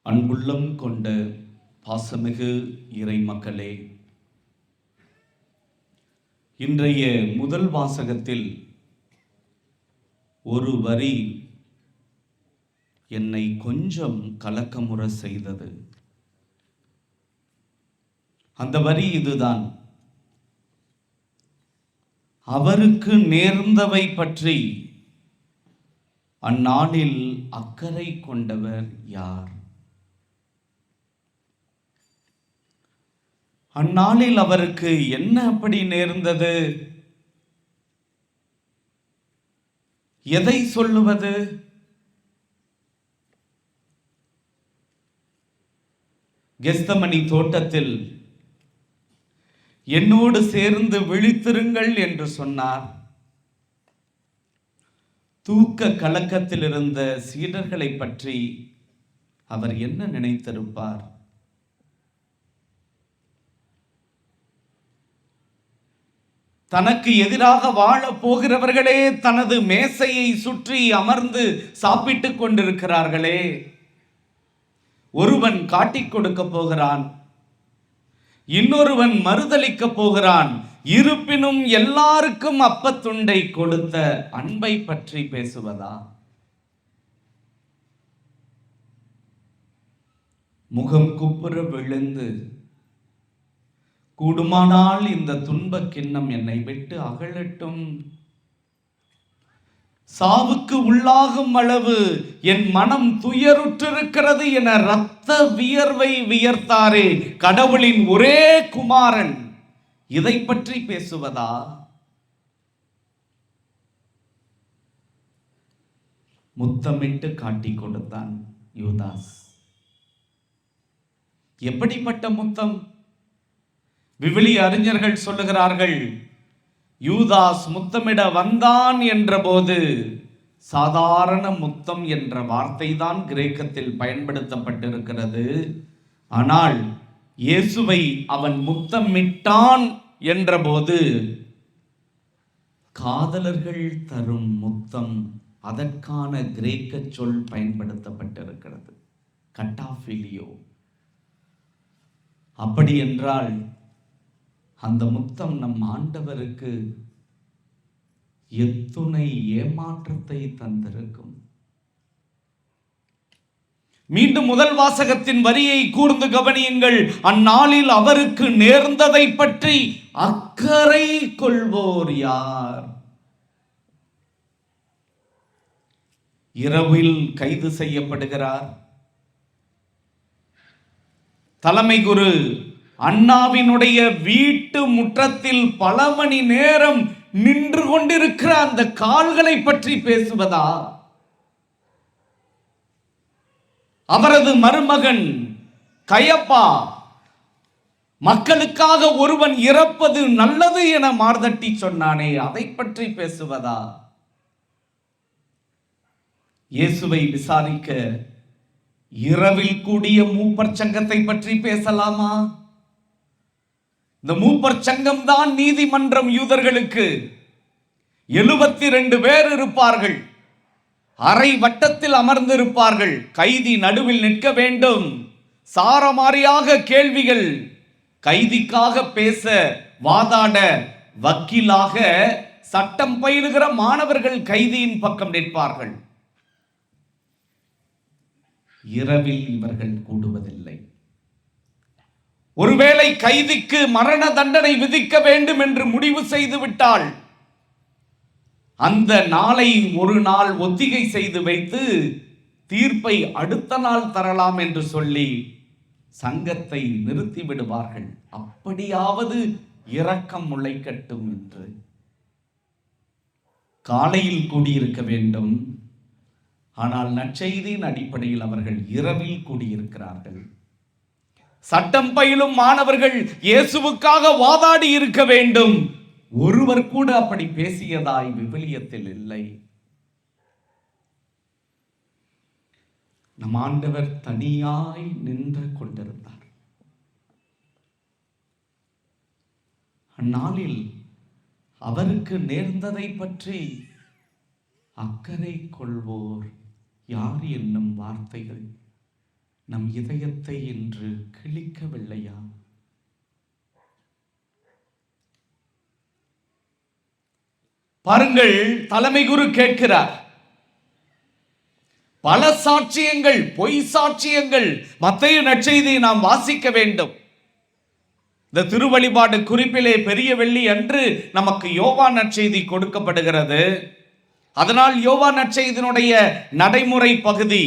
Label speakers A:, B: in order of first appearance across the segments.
A: அன்புள்ளம் கொண்ட பாசமிகு இறை மக்களே, இன்றைய முதல் வாசகத்தில் ஒரு வரி என்னை கொஞ்சம் கலக்கமுற செய்தது. அந்த வரி இதுதான்: அவருக்கு நேர்ந்தவை பற்றி அந்நாளில் அக்கறை கொண்டவர் யார்? அந்நாளில் அவருக்கு என்ன அப்படி நேர்ந்தது? எதை சொல்லுவது? கெத்செமனி தோட்டத்தில் என்னோடு சேர்ந்து விழித்திருங்கள் என்று சொன்னார். தூக்க கலக்கத்தில் இருந்த சீடர்களை பற்றி அவர் என்ன நினைத்திருப்பார்? தனக்கு எதிராக வாழ போகிறவர்களே தனது மேசையை சுற்றி அமர்ந்து சாப்பிட்டுக் கொண்டிருக்கிறார்களே, ஒருவன் காட்டிக் கொடுக்க போகிறான், இன்னொருவன் மறுதலிக்க போகிறான். இருப்பினும் எல்லாருக்கும் அப்பத்துண்டை கொடுத்த அன்பை பற்றி பேசுவதா? முகம் குப்புற விழுந்து, கூடுமானால் இந்த துன்பக் கிண்ணம் என்னை விட்டு அகலட்டும், சாவுக்கு உள்ளாகும் அளவு என் மனம் துயருற்றிருக்கிறது என இரத்த வியர்வை வியர்த்தாரே கடவுளின் ஒரே குமாரன், இதை பற்றி பேசுவதா? முத்தமிட்டு காட்டிக் கொடுத்தான் யூதாஸ். எப்படிப்பட்ட முத்தம்? விவிலிய அறிஞர்கள் சொல்லுகிறார்கள், யூதாஸ் முத்தமிட வந்தான் என்ற போது சாதாரண முத்தம் என்ற வார்த்தை தான் கிரேக்கத்தில் பயன்படுத்தப்பட்டிருக்கிறது. ஆனால் இயேசுவை அவன் முத்தமிட்டான் என்ற போது காதலர்கள் தரும் முத்தம், அதற்கான கிரேக்க சொல் பயன்படுத்தப்பட்டிருக்கிறது, கட்டாஃபிலியோ. அப்படி என்றால் அந்த முத்தம் நம் ஆண்டவருக்கு எத்துணை ஏமாற்றத்தை தந்திருக்கும். மீண்டும் முதல் வாசகத்தின் வரியை கூர்ந்து கவனியுங்கள். அந்நாளில் அவருக்கு நேர்ந்ததை பற்றி அக்கறை கொள்வோர் யார்? இரவில் கைது செய்யப்படுகிறார். தலைமை குரு அண்ணாவினுடைய வீட்டு முற்றத்தில் பல மணி நேரம் நின்று கொண்டிருக்கிற அந்த கால்களை பற்றி பேசுவதா? அவரது மருமகன் கயப்பா மக்களுக்காக ஒருவன் இறப்பது நல்லது என மார்தட்டி சொன்னானே, அதை பற்றி பேசுவதா? இயேசுவை விசாரிக்க இரவில் கூடிய மூப்பர் சங்கத்தை பற்றி பேசலாமா? இந்த மூப்பர் சங்கம் தான் நீதிமன்றம். யூதர்களுக்கு 72 பேர் இருப்பார்கள், அரை வட்டத்தில் அமர்ந்திருப்பார்கள். கைதி நடுவில் நிற்க வேண்டும். சாரமாரியாக கேள்விகள், கைதிக்காக பேச வாதாட வக்கீலாக சட்டம் பயிலுகிற மாணவர்கள் கைதியின் பக்கம் நிற்பார்கள். இரவில் இவர்கள் கூடுவதில்லை. ஒருவேளை கைதிக்கு மரண தண்டனை விதிக்க வேண்டும் என்று முடிவு செய்து விட்டால் அந்த நாளை ஒரு நாள் ஒத்திகை செய்து வைத்து தீர்ப்பை அடுத்த நாள் தரலாம் என்று சொல்லி சங்கத்தை நிறுத்தி விடுவார்கள். அப்படியாவது இரக்கம் முளைக்கட்டும் என்று. காலையில் கூடியிருக்க வேண்டும், ஆனால் நற்செய்தியின் அடிப்படையில் அவர்கள் இரவில் கூடியிருக்கிறார்கள். சட்டம் பயிலும் மாணவர்கள் இயேசுவுக்காக வாதாடி இருக்க வேண்டும். ஒருவர் கூட அப்படி பேசியதாய் விவிலியத்தில் இல்லை. நம் ஆண்டவர் தனியாய் நின்று கொண்டிருந்தார். அந்நாளில் அவருக்கு நேர்ந்ததை பற்றி அக்கறை கொள்வோர் யார் என்னும் வார்த்தைகள் நம் இதயத்தை இன்று கிழிக்கவில்லையா? பாருங்கள், தலைமை குரு கேட்கிறார். பல சாட்சியங்கள், பொய் சாட்சியங்கள் மத்தேயு நற்செய்தியை நாம் வாசிக்க வேண்டும். இந்த திருவழிபாடு குறிப்பிலே பெரிய வெள்ளி அன்று நமக்கு யோவான் நற்செய்தி கொடுக்கப்படுகிறது. அதனால் யோவான் நற்செய்தியினுடைய நடைமுறை பகுதி,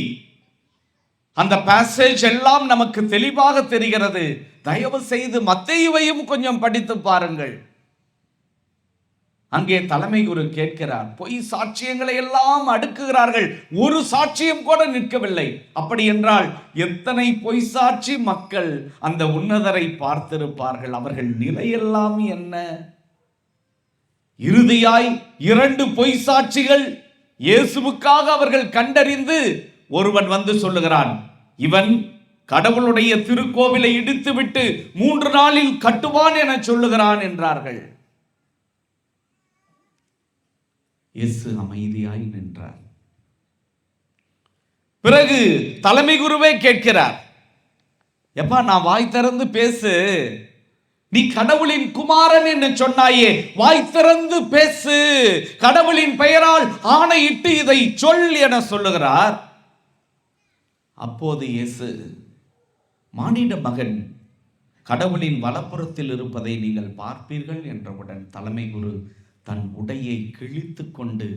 A: அந்த பேசேஜ் எல்லாம் நமக்கு தெளிவாக தெரிகிறது. தயவு செய்து மத்தேயுவையும் கொஞ்சம் படித்து பாருங்கள். அங்கே தலைமை குரு கேட்கிறார். பொய் சாட்சியங்களை எல்லாம் அடுக்குகிறார்கள், ஒரு சாட்சியம் கூட நிற்கவில்லை. அப்படி என்றால் எத்தனை பொய் சாட்சி மக்கள் அந்த உன்னதரை பார்த்திருப்பார்கள்? அவர்கள் நிலையெல்லாம் என்ன? இறுதியாய் 2 பொய் சாட்சிகள் இயேசுவுக்காக அவர்கள் கண்டறிந்து ஒருவன் வந்து சொல்லுகிறான், இவன் கடவுளுடைய திருக்கோவிலை இடித்துவிட்டு 3 நாளில் கட்டுவான் என சொல்லுகிறான் என்றார்கள். இயேசு அமைதியாய் நின்றார். பிறகு தலைமை குருவே கேட்கிறார், எப்பா நான் வாய் திறந்து பேசு, நீ கடவுளின் குமாரன் என்று சொன்னாயே, வாய் திறந்து பேசு, கடவுளின் பெயரால் ஆணையிட்டு இதை சொல் என சொல்லுகிறார். அப்போது இயேசு, மானிட மகன் கடவுளின் வலப்புறத்தில் இருப்பதை நீங்கள் பார்ப்பீர்கள் என்றவுடன் தலைமை குரு தன் உடையை கிழித்து கொண்டு,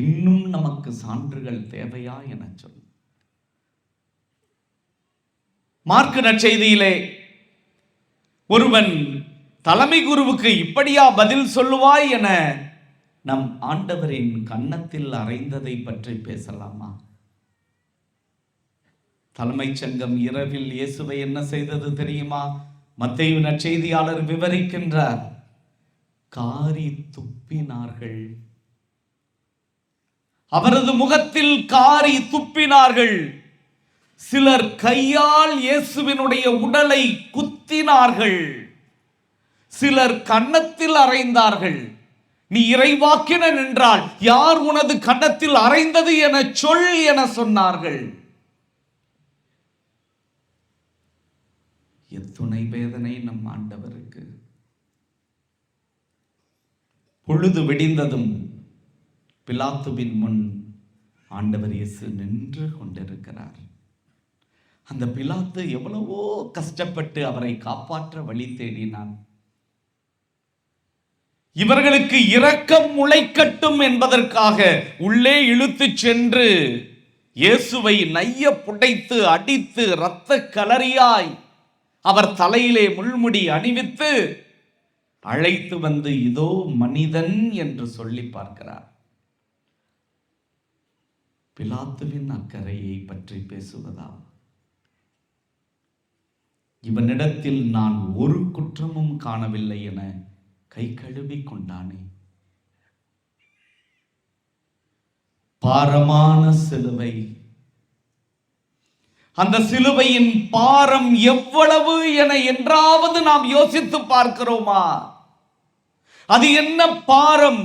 A: இன்னும் நமக்கு சான்றுகள் தேவையா என சொல். மார்க்கு நற்செய்தியிலே ஒருவன் தலைமை குருவுக்கு இப்படியா பதில் சொல்லுவாய் என நம் ஆண்டவரின் கன்னத்தில் அறைந்ததை பற்றி பேசலாமா? தலைமைச் சங்கம் இரவில் இயேசுவை என்ன செய்தது தெரியுமா? மத்தேயு நற்செய்தியாளர் விவரிக்கின்றார். காரி துப்பினார்கள், அவரது முகத்தில் காரி துப்பினார்கள். சிலர் கையால் இயேசுவினுடைய உடலை குத்தினார்கள், சிலர் கன்னத்தில் அறைந்தார்கள். நீ இறைவாக்கினன் என்றால் யார் உனது கன்னத்தில் அறைந்தது என சொல் என சொன்னார்கள். எத்துணை வேதனை நம் ஆண்டவருக்கு! பொழுது விடிந்ததும் பிலாத்துவின் முன் ஆண்டவர் இயேசு நின்று கொண்டிருக்கிறார். அந்த பிலாத்து எவ்வளவோ கஷ்டப்பட்டு அவரை காப்பாற்ற வழி தேடினான். இவர்களுக்கு இரக்கம் முளைக்கட்டும் என்பதற்காக உள்ளே இழுத்துச் சென்று இயேசுவை நைய புடைத்து அடித்து இரத்த கலரியாய் அவர் தலையிலே முள்முடி அணிவித்து அழைத்து வந்து இதோ மனிதன் என்று சொல்லி பார்க்கிறார். பிலாத்துவின் அக்கறையை பற்றி பேசுவதா? இவனிடத்தில் நான் ஒரு குற்றமும் காணவில்லை என கை கழுவி கொண்டானே. பாரமான சிலுவை, அந்த சிலுவையின் பாரம் எவ்வளவு என என்றாவது நாம் யோசித்து பார்க்கிறோமா? அது என்ன பாரம்?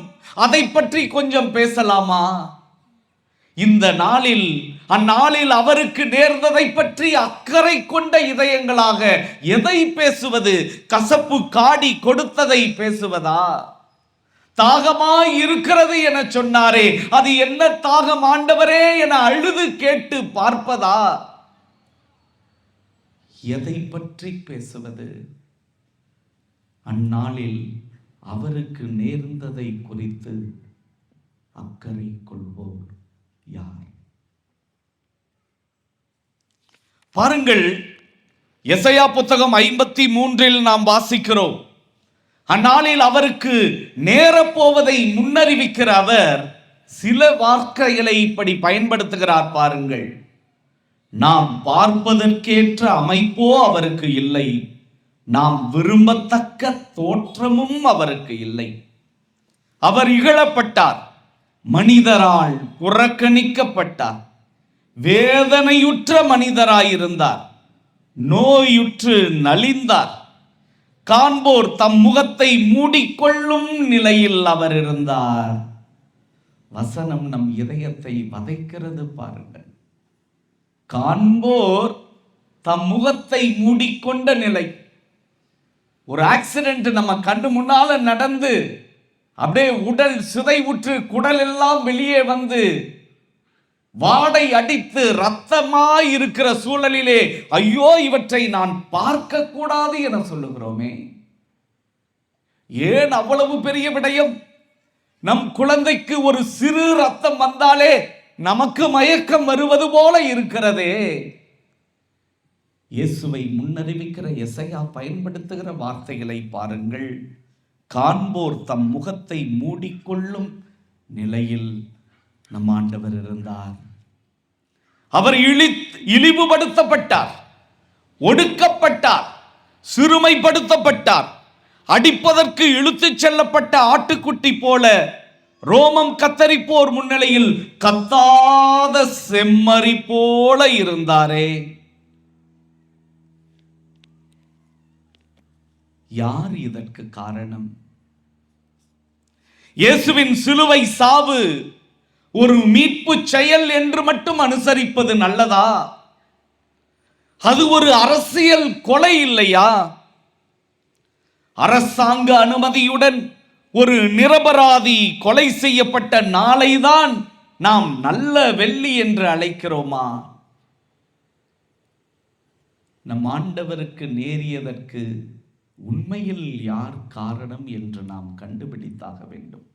A: அதை பற்றி கொஞ்சம் பேசலாமா? இந்த நாளில் அந்நாளில் அவருக்கு நேர்ந்ததை பற்றி அக்கறை கொண்ட இதயங்களாக எதை பேசுவது? கசப்பு காடி கொடுத்ததை பேசுவதா? தாகமாய் இருக்கிறது என சொன்னாரே, அது என்ன தாகம் ஆண்டவரே என அழுது கேட்டு பார்ப்பதா? எதை பற்றி பேசுவது? அந்நாளில் அவருக்கு நேர்ந்ததை குறித்து அக்கறை கொள்வோர் யார்? பாருங்கள், எசையா புத்தகம் 53 நாம் வாசிக்கிறோம். அந்நாளில் அவருக்கு நேரப்போவதை முன்னறிவிக்கிற அவர் சில வார்த்தைகளை இப்படி பயன்படுத்துகிறார். பாருங்கள், நாம் பார்ப்பதற்கேற்ற அமைப்போ அவருக்கு இல்லை, நாம் விரும்பத்தக்க தோற்றமும் அவருக்கு இல்லை. அவர் இகழப்பட்டார், மனிதரால் புறக்கணிக்கப்பட்டார், வேதனையுற்ற மனிதராயிருந்தார், நோயுற்று நலிந்தார், காண்போர் தம் முகத்தை மூடிக்கொள்ளும் நிலையில் அவர் இருந்தார். வசனம் நம் இதயத்தை வதைக்கிறது. பாருங்கள், காண்போர் தம் முகத்தை மூடிக்கொண்ட நிலை. ஒரு ஆக்சிடென்ட் நம்ம கண்ணு முன்னால நடந்து அப்படியே உடல் சிதைவுற்று குடல் எல்லாம் வெளியே வந்து வாடை அடித்து ரத்தமாய் இருக்கிற சூழலிலே ஐயோ இவற்றை நான் பார்க்க கூடாது என சொல்லுகிறோமே. ஏன் அவ்வளவு பெரிய விடயம்? நம் குழந்தைக்கு ஒரு சிறு ரத்தம் வந்தாலே நமக்கு மயக்கம் வருவது போல இருக்கிறதே. இயேசுவை முன்னறிவிக்கிற எசையா பயன்படுத்துகிற வார்த்தைகளை பாருங்கள். காண்போர் தம் முகத்தை மூடிக்கொள்ளும் நிலையில் நம் ஆண்டவர் இருந்தார். அவர் இழிவுபடுத்தப்பட்டார், ஒடுக்கப்பட்டார், சிறுமைப்படுத்தப்பட்டார். அடிப்பதற்கு இழுத்துச் செல்லப்பட்ட ஆட்டுக்குட்டி போல ரோமம் கத்தரிப்போர் முன்னிலையில் கத்தாத செம்மறி போல இருந்தாரே. யார் இதற்கு காரணம்? இயேசுவின் சிலுவை சாவு ஒரு மீட்பு செயல் என்று மட்டும் அனுசரிப்பது நல்லதா? அது ஒரு அரசியல் கொலை இல்லையா? அரசாங்க அனுமதியுடன் ஒரு நிரபராதி கொலை செய்யப்பட்ட நாளைதான் நாம் நல்ல வெள்ளி என்று அழைக்கிறோமா? நம் ஆண்டவருக்கு நேரியதற்கு உண்மையில் யார் காரணம் என்று நாம் கண்டுபிடித்தாக வேண்டும்.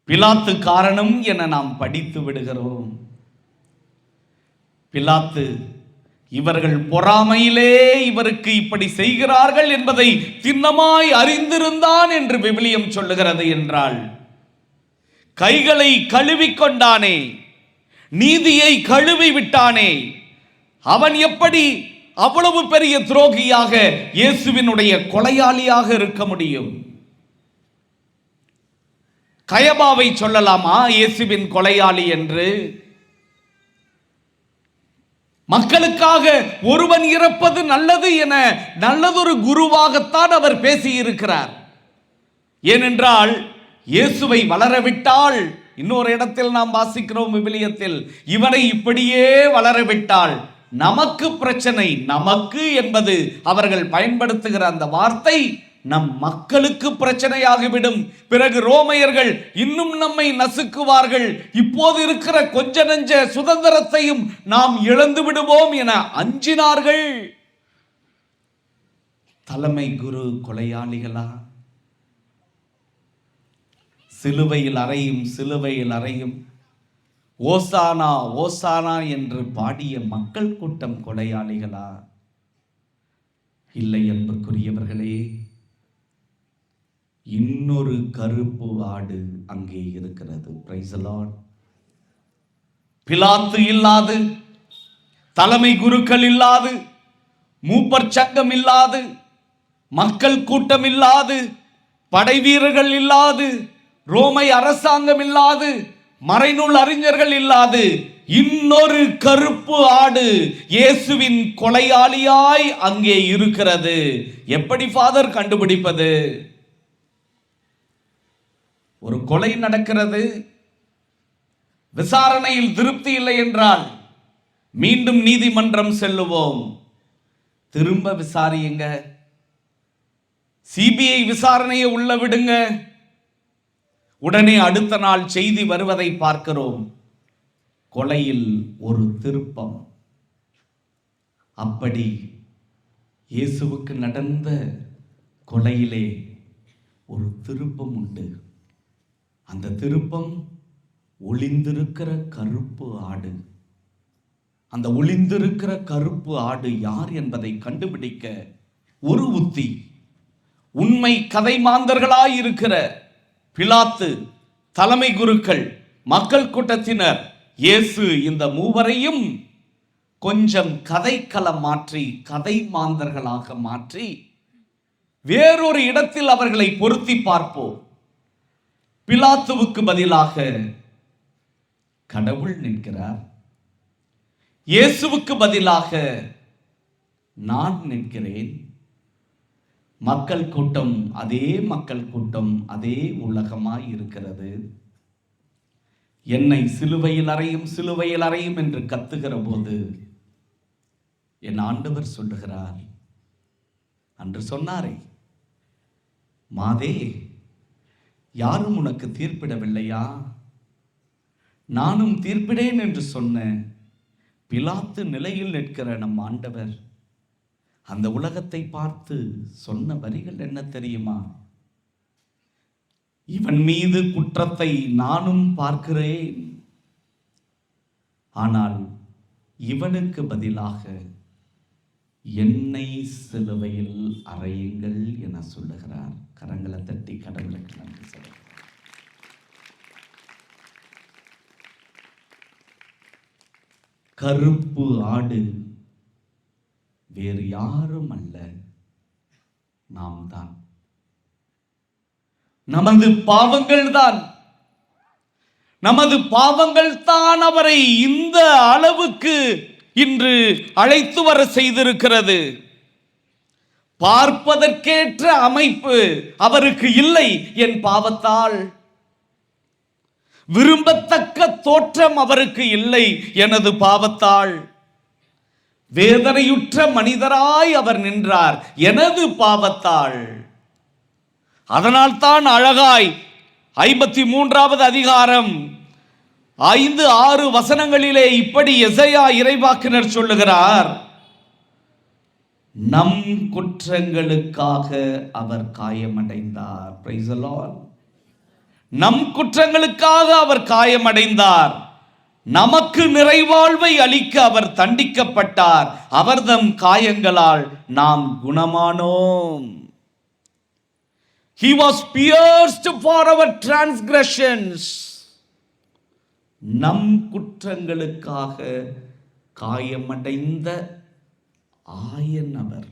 A: பிலாத்து காரணம் என நாம் படித்து விடுகிறோம். பிலாத்து இவர்கள் பொறாமையிலே இவருக்கு இப்படி செய்கிறார்கள் என்பதை திண்ணமாய் அறிந்திருந்தான் என்று விவிலியம் சொல்லுகிறது என்றால், கைகளை கழுவிக்கொண்டானே, நீதியை கழுவி விட்டானே, அவன் எப்படி அவ்வளவு பெரிய துரோகியாக இயேசுவினுடைய கொலையாளியாக இருக்க முடியும்? கயபாவை சொல்லலாமா இயேசுவின் கொலையாளி என்று? மக்களுக்காக ஒருவன் இறப்பது நல்லது என நல்லதொரு குருவாகத்தான் அவர் பேசியிருக்கிறார். ஏனென்றால் இயேசுவை வளரவிட்டால், இன்னொரு இடத்தில் நாம் வாசிக்கிறோம் விவிலியத்தில், இவனை இப்படியே வளரவிட்டால் நமக்கு பிரச்சனை. நமக்கு என்பது அவர்கள் பயன்படுத்துகிற அந்த வார்த்தை நம் மக்களுக்கு பிரச்சனையாகிவிடும். பிறகு ரோமையர்கள் இன்னும் நம்மை நசுக்குவார்கள். இப்போது இருக்கிற கொஞ்ச நெஞ்ச சுதந்திரத்தையும் நாம் இழந்து விடுவோம் என அஞ்சினார்கள். தலைமை குரு கொலையாளிகளா? சிலுவையில் அறையும் சிலுவையில் அறையும் ஓசானா ஓசானா என்று பாடிய மக்கள் கூட்டம் கொலையாளிகளா? இல்லை அன்புக்குரியவர்களே, இன்னொரு கருப்பு ஆடு அங்கே இருக்கிறது. Praise the Lord. பிலாத்து இல்லாது, தலைமை குருக்கள் இல்லாது, மூப்பர் சங்கம் இல்லாது, மக்கள் கூட்டம் இல்லாது, படை வீரர்கள் இல்லாது, ரோமை அரசாங்கம் இல்லாது, மறைநூல் அறிஞர்கள் இல்லாது இன்னொரு கருப்பு ஆடு இயேசுவின் கொலையாளியாய் அங்கே இருக்கிறது. எப்படி ஃபாதர் கண்டுபிடிப்பது? ஒரு கொலை நடக்கிறது, விசாரணையில் திருப்தி இல்லை என்றால் மீண்டும் நீதிமன்றம் செல்லுவோம். திரும்ப விசாரியுங்க, சிபிஐ விசாரணையை உள்ள விடுங்க. உடனே அடுத்த நாள் செய்தி வருவதை பார்க்கிறோம், கொலையில் ஒரு திருப்பம். அப்படி இயேசுவுக்கு நடந்த கொலையிலே ஒரு திருப்பம் உண்டு. அந்த திருப்பம் ஒளிந்திருக்கிற கருப்பு ஆடு. அந்த ஒளிந்திருக்கிற கருப்பு ஆடு யார் என்பதை கண்டுபிடிக்க ஒரு உத்தி. உண்மை கதை மாந்தர்களாய் இருக்கிற பிலாத்து, தலைமை குருக்கள், மக்கள் கூட்டத்தினர் இயேசு இந்த மூவரையும் கொஞ்சம் கதைக்களம் மாற்றி, கதை மாந்தர்களாக மாற்றி வேறொரு இடத்தில் அவர்களை பொருத்தி பார்ப்போம். பிலாத்துவுக்கு பதிலாக கடவுள் நிற்கிறார், இயேசுவுக்கு பதிலாக நான் நிற்கிறேன். மக்கள் கூட்டம் அதே மக்கள் கூட்டம், அதே உலகமாய் இருக்கிறது. என்னை சிலுவையில் அறையும் சிலுவையில் அறையும் என்று கத்துகிற போது என் ஆண்டவர் சொல்லுகிறார், அன்று சொன்னாரே, மாதே, யாரும் உனக்கு தீர்ப்பிடவில்லையா? நானும் தீர்ப்பிடேன் என்று சொன்ன பிலாத்து நிலையில் நிற்கிற நம் ஆண்டவர் அந்த உலகத்தை பார்த்து சொன்ன வரிகள் என்ன தெரியுமா? இவன் மீது குற்றத்தை நானும் பார்க்கிறேன், ஆனால் இவனுக்கு பதிலாக என்னை சிலுவையில் அறையுங்கள் என சொல்லுகிறார். கரங்களை தட்டி கடவுளுக்கு நன்றி சொல்லுங்கள். கருப்பு ஆடு வேறு யாரும் அல்ல, நாம் தான். நமது பாவங்கள் தான் அவரை இந்த அளவுக்கு இன்று அழைத்து வர செய்திருக்கிறது. பார்ப்பதற்கேற்ற அமைப்பு அவருக்கு இல்லை என் பாவத்தால். விரும்பத்தக்க தோற்றம் அவருக்கு இல்லை எனது பாவத்தால். வேதனையுற்ற மனிதராய் அவர் நின்றார் எனது பாவத்தால். அதனால்தான் அழகாய் 53வது அதிகாரம் 5-6 வசனங்களிலே இப்படி எசையா இறைவாக்கினர் சொல்லுகிறார், நம் குற்றங்களுக்காக அவர் காயமடைந்தார். Praise the Lord. நம் குற்றங்களுக்காக அவர் காயமடைந்தார், நமக்கு நிறைவாழ்வை அளிக்க அவர் தண்டிக்கப்பட்டார், அவர்தம் காயங்களால் நாம் குணமானோம். He was pierced for our transgressions. நம் குற்றங்களுக்காக காயமடைந்த ஆயன் அவர்.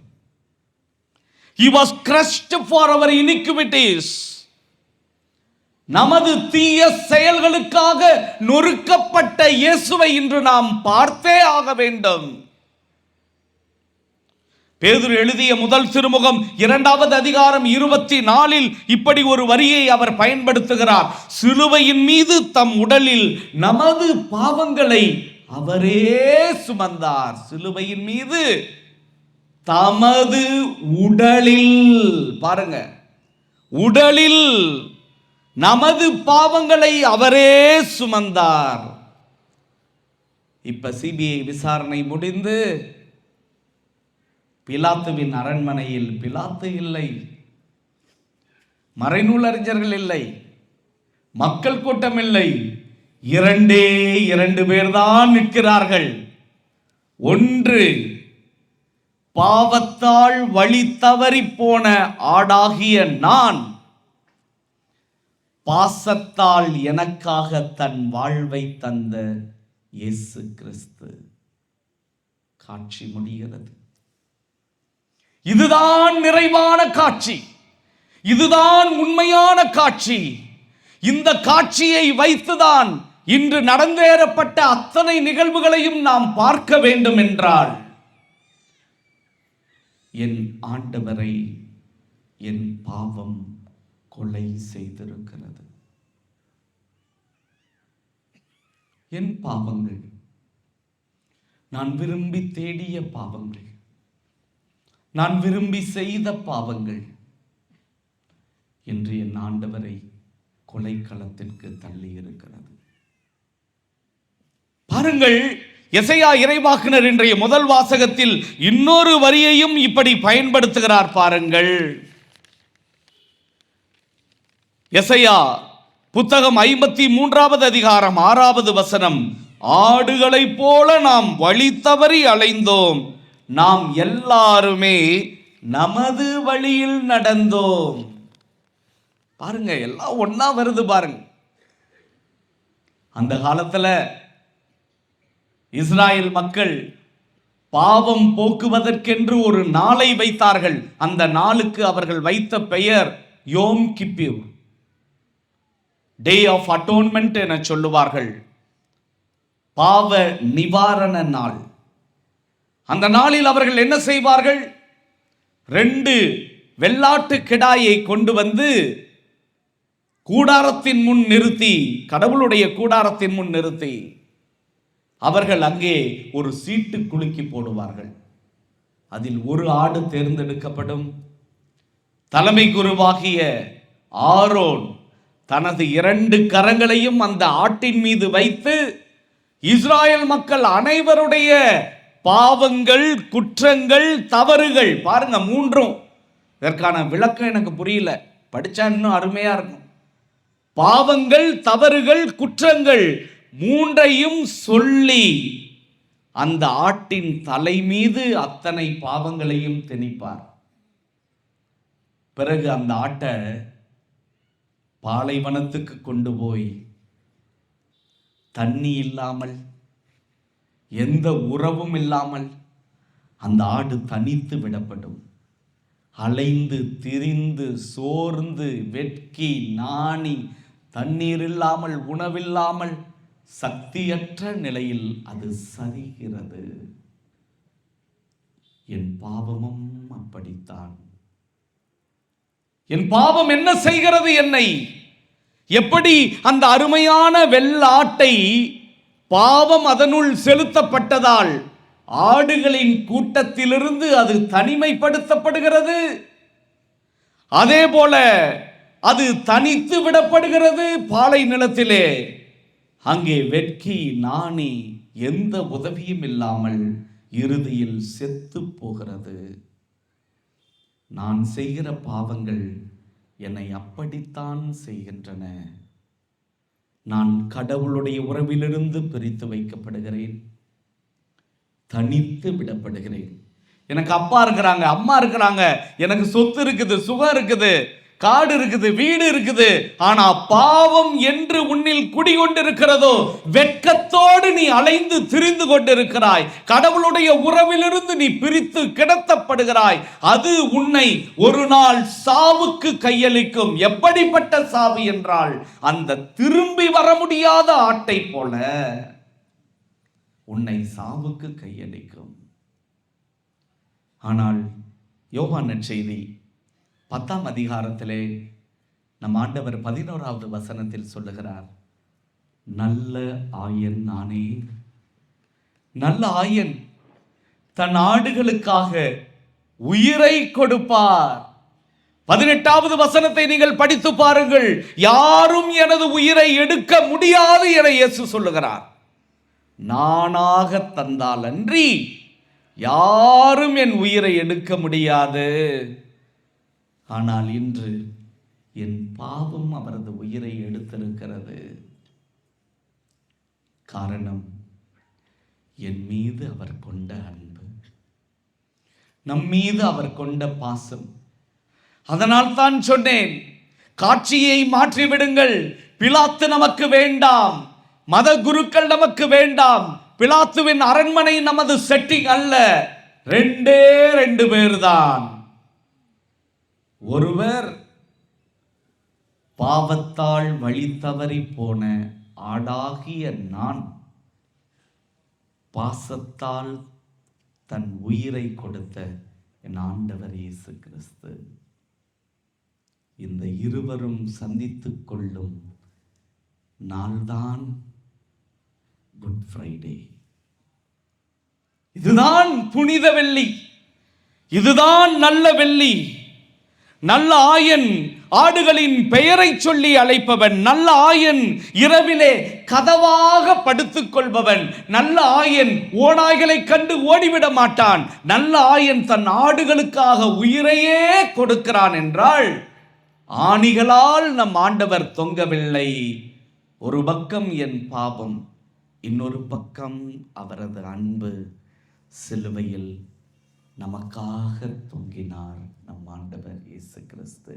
A: He was crushed for our iniquities. நமது தீய செயல்களுக்காக நொறுக்கப்பட்ட இயேசுவை இன்று நாம் பார்த்தே ஆக வேண்டும். பேதுரு எழுதிய முதல் திருமுகம் 2வது அதிகாரம் 24 இப்படி ஒரு வரியை அவர் பயன்படுத்துகிறார். சிலுவையின் மீது தம் உடலில் நமது பாவங்களை அவரே சுமந்தார். சிலுவையின் மீது தமது உடலில், பாருங்க, உடலில் நமது பாவங்களை அவரே சுமந்தார். இப்ப சிபிஐ விசாரணை முடிந்து பிலாத்துவின் அரண்மனையில் பிலாத்து இல்லை, மறைநூல் அறிஞர்கள் இல்லை, மக்கள் கூட்டம் இல்லை, 2 பேர்தான் நிற்கிறார்கள். ஒன்று, பாவத்தால் வழி தவறி போன ஆடாகிய நான், பாசத்தால் எனக்காக தன் வாழ்வை தந்த இயேசு கிறிஸ்து. காட்சி முடிகிறது. இதுதான் நிறைவான காட்சி, இதுதான் உண்மையான காட்சி. இந்த காட்சியை வைத்துதான் இன்று நடந்தேறப்பட்ட அத்தனை நிகழ்வுகளையும் நாம் பார்க்க வேண்டும் என்றால், என் ஆண்டவரை என் பாவம் கொலை செய்திருக்கிறது. என் பாவங்கள், நான் விரும்பி தேடிய பாவங்கள், நான் விரும்பி செய்த பாவங்கள் என்று என் ஆண்டவரை கொலைக்களத்திற்கு தள்ளி இருக்கிறது. பாருங்கள், எசையா இறைவாக்கினர் இன்றைய முதல் வாசகத்தில் இன்னொரு வரியையும் இப்படி பயன்படுத்துகிறார். பாருங்கள், எசையா புத்தகம் 53வது அதிகாரம் 6வது வசனம், ஆடுகளைப் போல நாம் வழி தவறி அலைந்தோம், நாம் எல்லாருமே நமது வழியில் நடந்தோம். பாருங்க, எல்லாம் ஒன்னா வருது. பாருங்க, அந்த காலத்துல இஸ்ராயேல் மக்கள் பாவம் போக்குவதற்கென்று ஒரு நாளை வைத்தார்கள். அந்த நாளுக்கு அவர்கள் வைத்த பெயர் யோம் கிப்பூர், டே ஆஃப் அட்டோன்மெண்ட் என சொல்லுவார்கள். பாவ நிவாரண நாள். அந்த நாளில் அவர்கள் என்ன செய்வார்கள்? 2 வெள்ளாட்டு கிடாயை கொண்டு வந்து கூடாரத்தின் முன் நிறுத்தி, கடவுளுடைய கூடாரத்தின் முன் நிறுத்தி, அவர்கள் அங்கே ஒரு சீட்டு குலுக்கி போடுவார்கள். அதில் ஒரு ஆடு தேர்ந்தெடுக்கப்படும். தலைமை குருவாகிய ஆரோன் தனது 2 கரங்களையும் அந்த ஆட்டின் மீது வைத்து இஸ்ராயல் மக்கள் அனைவருடைய பாவங்கள், குற்றங்கள், தவறுகள், பாருங்க 3ம், இதற்கான விளக்கம் எனக்கு புரியல, படிச்சா இன்னும் அருமையா இருக்கும். பாவங்கள், தவறுகள், குற்றங்கள் 3ஐயும் சொல்லி அந்த ஆட்டின் தலை மீது அத்தனை பாவங்களையும் திணிப்பார். பிறகு அந்த ஆட்டை பாலைவனத்துக்கு கொண்டு போய் தண்ணி இல்லாமல், எந்த உறவும் இல்லாமல் அந்த ஆடு தனித்து விடப்படும். அலைந்து திரிந்து சோர்ந்து வெட்கி நாணி தண்ணீர் இல்லாமல் உணவில்லாமல் சக்தியற்ற நிலையில் அது சரிகிறது. என் பாவமும் அப்படித்தான். என் பாவம் என்ன செய்கிறது என்னை? எப்படி அந்த அருமையான வெள்ளாட்டை பாவம் அதனுள் செலுத்தப்பட்டதால் ஆடுகளின் கூட்டத்திலிருந்து அது தனிமைப்படுத்தப்படுகிறது, அதே போல அது தனித்து விடப்படுகிறது பாலை நிலத்திலே. அங்கே வெட்கி நாணி எந்த உதவியும் இல்லாமல் இறுதியில் செத்து போகிறது. நான் செய்கிற பாவங்கள் என்னை அப்படித்தான் செய்கின்றன. நான் கடவுளுடைய உறவிலிருந்து பிரித்து வைக்கப்படுகிறேன், தனித்து விடப்படுகிறேன். எனக்கு அப்பா இருக்கிறாங்க, அம்மா இருக்கிறாங்க, எனக்கு சொத்து இருக்குது, சுகம் இருக்குது, காடு இருக்குது, வீடு இருக்குது. ஆனா பாவம் என்று உன்னில் குடிகொண்டிருக்கிறதோ, வெட்கத்தோடு நீ அலைந்து திரிந்து கொண்டிருக்கிறாய். கடவுளுடைய உறவிலிருந்து நீ பிரித்து கிடத்தப்படுகிறாய். அது உன்னை ஒரு நாள் சாவுக்கு கையளிக்கும். எப்படிப்பட்ட சாவு என்றால், அந்த திரும்பி வர முடியாத ஆட்டை போல உன்னை சாவுக்கு கையளிக்கும். ஆனால் யோவான் நற்செய்தி 10ஆம் அதிகாரத்திலே நம் ஆண்டவர் 11வது வசனத்தில் சொல்லுகிறார், நல்ல ஆயன் நானே. நல்ல ஆயன் தன் ஆடுகளுக்காக உயிரை கொடுப்பார். 18வது வசனத்தை நீங்கள் படித்து பாருங்கள். யாரும் எனது உயிரை எடுக்க முடியாது என இயேசு சொல்லுகிறார். நானாக தந்தால் அன்றி யாரும் என் உயிரை எடுக்க முடியாது. ஆனால் இன்று என் பாவம் அவரது உயிரை எடுத்திருக்கிறது. காரணம், என் மீது அவர் கொண்ட அன்பு, நம் மீது அவர் கொண்ட பாசம். அதனால் தான் சொன்னேன், காட்சியை மாற்றிவிடுங்கள். பிலாத்து நமக்கு வேண்டாம், மத குருக்கள் நமக்கு வேண்டாம், பிலாத்துவின் அரண்மனை நமது செட்டிங் அல்ல. 2 பேர் தான். ஒருவர் பாவத்தால் வழி தவறி போன ஆடாகிய நான், பாசத்தால் தன் உயிரை கொடுத்த என் ஆண்டவர் இயேசு கிறிஸ்து. இந்த இருவரும் சந்தித்துக் கொள்ளும் நாள்தான் குட் ஃப்ரைடே. இதுதான் புனித வெள்ளி, இதுதான் நல்ல வெள்ளி. நல்ல ஆயன் ஆடுகளின் பெயரை சொல்லி அழைப்பவன். நல்ல ஆயன் இரவிலே கதவாக படுத்துக் கொள்பவன். நல்ல ஆயன் ஓநாய்களை கண்டு ஓடிவிட மாட்டான். நல்ல ஆயன் தன் ஆடுகளுக்காக உயிரையே கொடுக்கிறான் என்றால், ஆணிகளால் நம் ஆண்டவர் தொங்கவில்லை. ஒரு பக்கம் என் பாவம், இன்னொரு பக்கம் அவரது அன்பு சிலுவையில் நமக்காக தொங்கினார் நம் ஆண்டவர் இயேசு கிறிஸ்து.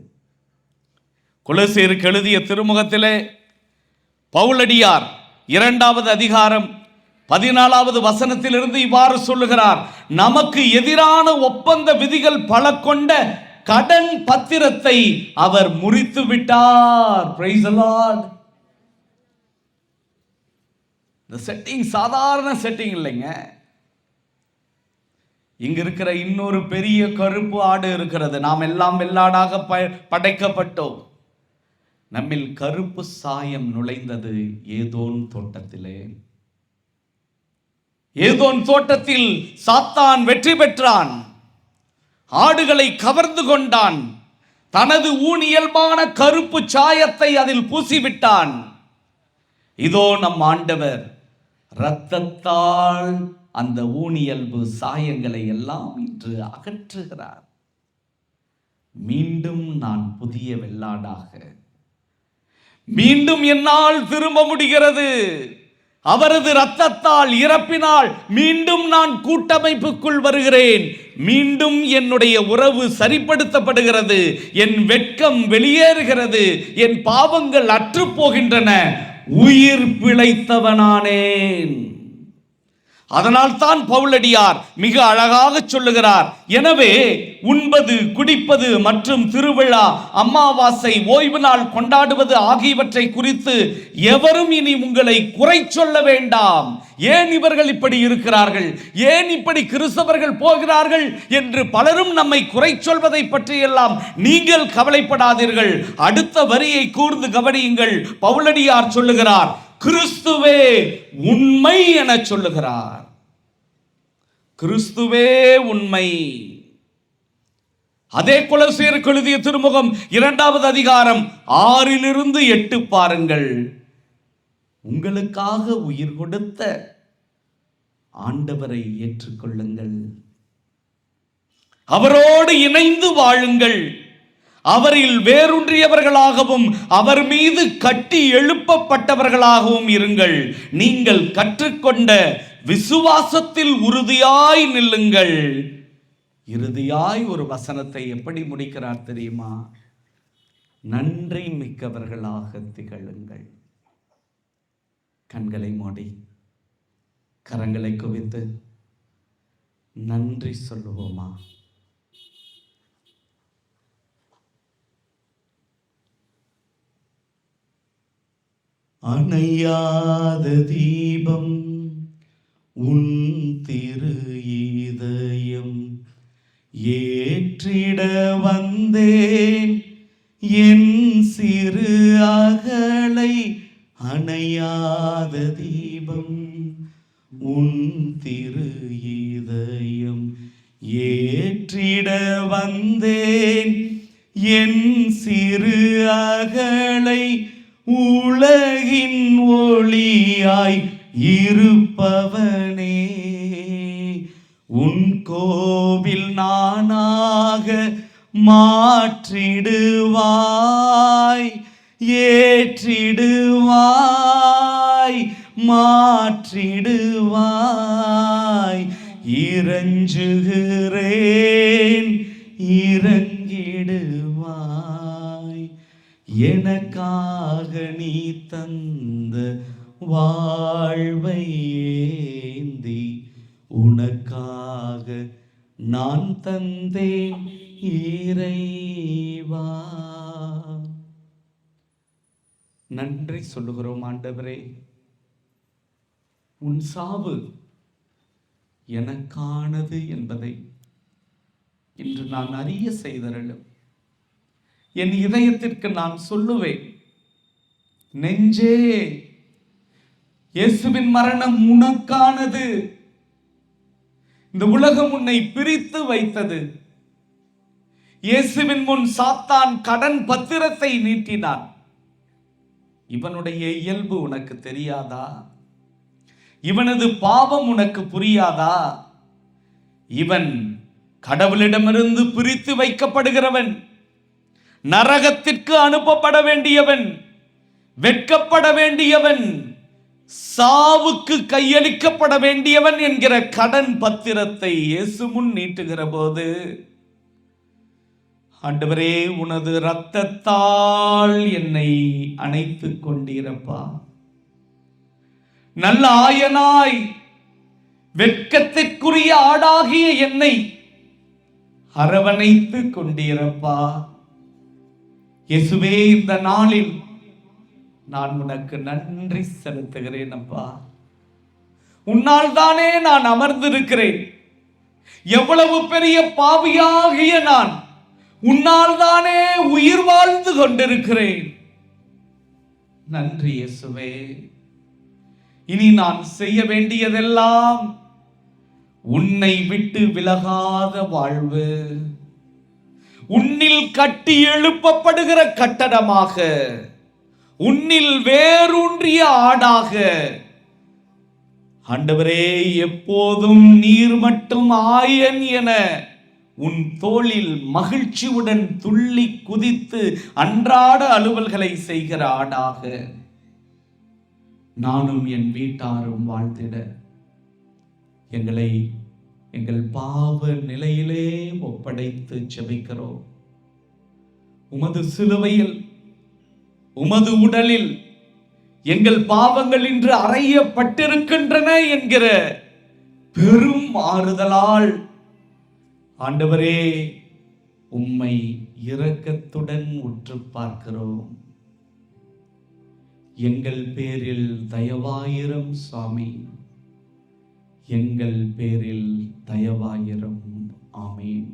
A: கொலோசியருக்கு எழுதிய திருமுகத்திலே பவுலடியார் 2வது அதிகாரம் 14வது வசனத்திலிருந்து இவ்வாறு சொல்லுகிறார், நமக்கு எதிரான ஒப்பந்த விதிகள் பல கொண்ட கடன் பத்திரத்தை அவர் முறித்து விட்டார். Praise the Lord. இந்த செட்டிங் சாதாரண செட்டிங் இல்லைங்க. இங்க இருக்கிற இன்னொரு பெரிய கருப்பு ஆடு இருக்கிறது. நாம் எல்லாம் வெள்ளாடாக படைக்கப்பட்டோம். நம்மில் கருப்பு சாயம் நுழைந்தது ஏதோன் தோட்டத்திலே. ஏதோன் தோட்டத்தில் சாத்தான் வெற்றி பெற்றான். ஆடுகளை கவர்ந்து கொண்டான். தனது ஊனியல்பான கருப்பு சாயத்தை அதில் பூசிவிட்டான். இதோ நம் ஆண்டவர் இரத்தத்தால் அந்த ஊனியல்பு சாயங்களை எல்லாம் இன்று அகற்றுகிறார். மீண்டும் நான் புதிய வெள்ளாடாக மீண்டும் என்னால் திரும்ப முடிகிறது. அவரது இரத்தத்தால், இறப்பினால் மீண்டும் நான் கூட்டமைப்புக்குள் வருகிறேன். மீண்டும் என்னுடைய உறவு சரிப்படுத்தப்படுகிறது. என் வெட்கம் வெளியேறுகிறது. என் பாவங்கள் அற்று போகின்றன. உயிர் பிழைத்தவனானேன். அதனால் தான் பவுலடியார் மிக அழகாக சொல்லுகிறார், எனவே உண்பது, குடிப்பது மற்றும் திருவிழா, அமாவாசை, ஓய்வு நாள் கொண்டாடுவது ஆகியவற்றை குறித்து எவரும் இனி உங்களை குறை சொல்ல வேண்டாம். ஏன் இவர்கள் இப்படி இருக்கிறார்கள், ஏன் இப்படி கிறிஸ்தவர்கள் போகிறார்கள் என்று பலரும் நம்மை குறை சொல்வதை பற்றியெல்லாம் நீங்கள் கவலைப்படாதீர்கள். அடுத்த வரியை கூர்ந்து கவனியுங்கள். பவுலடியார் சொல்லுகிறார், கிறிஸ்துவே உண்மை என சொல்லுகிறார். கிறிஸ்துவே உண்மை. அதே கொலோசியருக்கு எழுதிய திருமுகம் 2வது அதிகாரம் 6 - 8 பாருங்கள். உங்களுக்காக உயிர் கொடுத்த ஆண்டவரை ஏற்றுக்கொள்ளுங்கள். அவரோடு இணைந்து வாழுங்கள். அவரில் வேரூன்றியவர்களாகவும் அவர் மீது கட்டி எழுப்பப்பட்டவர்களாகவும் இருங்கள். நீங்கள் கற்றுக்கொண்ட விசுவாசத்தில் உறுதியாய் நில்லுங்கள். இறுதியாய் ஒரு வசனத்தை எப்படி முடிக்கிறார் தெரியுமா? நன்றி மிக்கவர்களாக திகழுங்கள். கண்களை மூடி கரங்களை குவித்து நன்றி சொல்லுவோமா? அணையாத தீபம் உன் திரு இதயம் ஏற்றிட வந்தேன் என் சிறு அகலை. அணையாத தீபம் உன் திரு இதயம் ஏற்றிட வந்தேன் என் சிறு அகலை. உலகின் ஒளியாய் இருப்பவனே, உன் கோவில் நானாக மாற்றிடுவாய், ஏற்றிடுவாய், மாற்றிடுவாய். இறைஞ்சுகிறேன், இறங்கிடுவாய். எனக்காக நீ தந்த வாழ்வை ஏந்தி உனக்காக நான் தந்தேன் இறைவா. நன்றி சொல்லுகிறோம் ஆண்டவரே. உன் சாவு எனக்கானது என்பதை இன்று நான் அறிய செய்தருளும். என் இதயத்திற்கு நான் சொல்லுவேன், நெஞ்சே, இயேசுவின் மரணம் உனக்கானது. இந்த உலகம் உன்னை பிரித்து வைத்தது. இயேசுவின் முன் சாத்தான் கடன் பத்திரத்தை நீட்டினான். இவனுடைய இயல்பு உனக்கு தெரியாதா? இவனது பாவம் உனக்கு புரியாதா? இவன் கடவுளிடமிருந்து பிரித்து வைக்கப்படுகிறவன், நரகத்திற்கு அனுப்பப்பட வேண்டியவன், வெட்கப்பட வேண்டியவன், சாவுக்கு கையளிக்கப்பட வேண்டியவன் என்கிற கடன் பத்திரத்தை இயேசு முன் நீட்டுகிற போது, ஆண்டவரே, உனது இரத்தத்தால் என்னை அணைத்துக் கொண்டீரப்பா. நல்ல ஆயனாய் வெட்கத்திற்குரிய ஆடாகிய என்னை அரவணைத்துக் கொண்டீரப்பா. இயேசுவே, இந்த நாளில் நான் உனக்கு நன்றி செலுத்துகிறேன் அப்பா. உன்னால் தானே நான் அமர்ந்திருக்கிறேன். எவ்வளவு பெரிய பாவியாகிய நான் உன்னால் தானே உயிர் வாழ்ந்து கொண்டிருக்கிறேன். நன்றி இயேசுவே. இனி நான் செய்ய வேண்டியதெல்லாம் உன்னை விட்டு விலகாத வாழ்வு. உன்னில் கட்டி எழுப்பப்படுகிற கட்டடமாக, உன்னில் வேரூன்றிய ஆடாக, ஆண்டவரே எப்போதும் நீர் மட்டும் ஆயன் என உன் தோளில் மகிழ்ச்சியுடன் துள்ளி குதித்து அன்றாட அலுவல்களை செய்கிற ஆடாக நானும் என் வீட்டாரும் வாழ்ந்திட எங்களை எங்கள் பாவ நிலையிலே ஒப்படைத்து ஜெபிக்கிறோம். உமது சிலுவையில், உமது உடலில் எங்கள் பாவங்கள் இன்று அறையப்பட்டிருக்கின்றன என்கிற பெரும் ஆறுதலால் ஆண்டவரே உம்மை இரக்கத்துடன் உற்று பார்க்கிறோம். எங்கள் பேரில் தயவாயிரம் சுவாமி, எங்கள் பேரில் தயவாயிரம். ஆமீன்.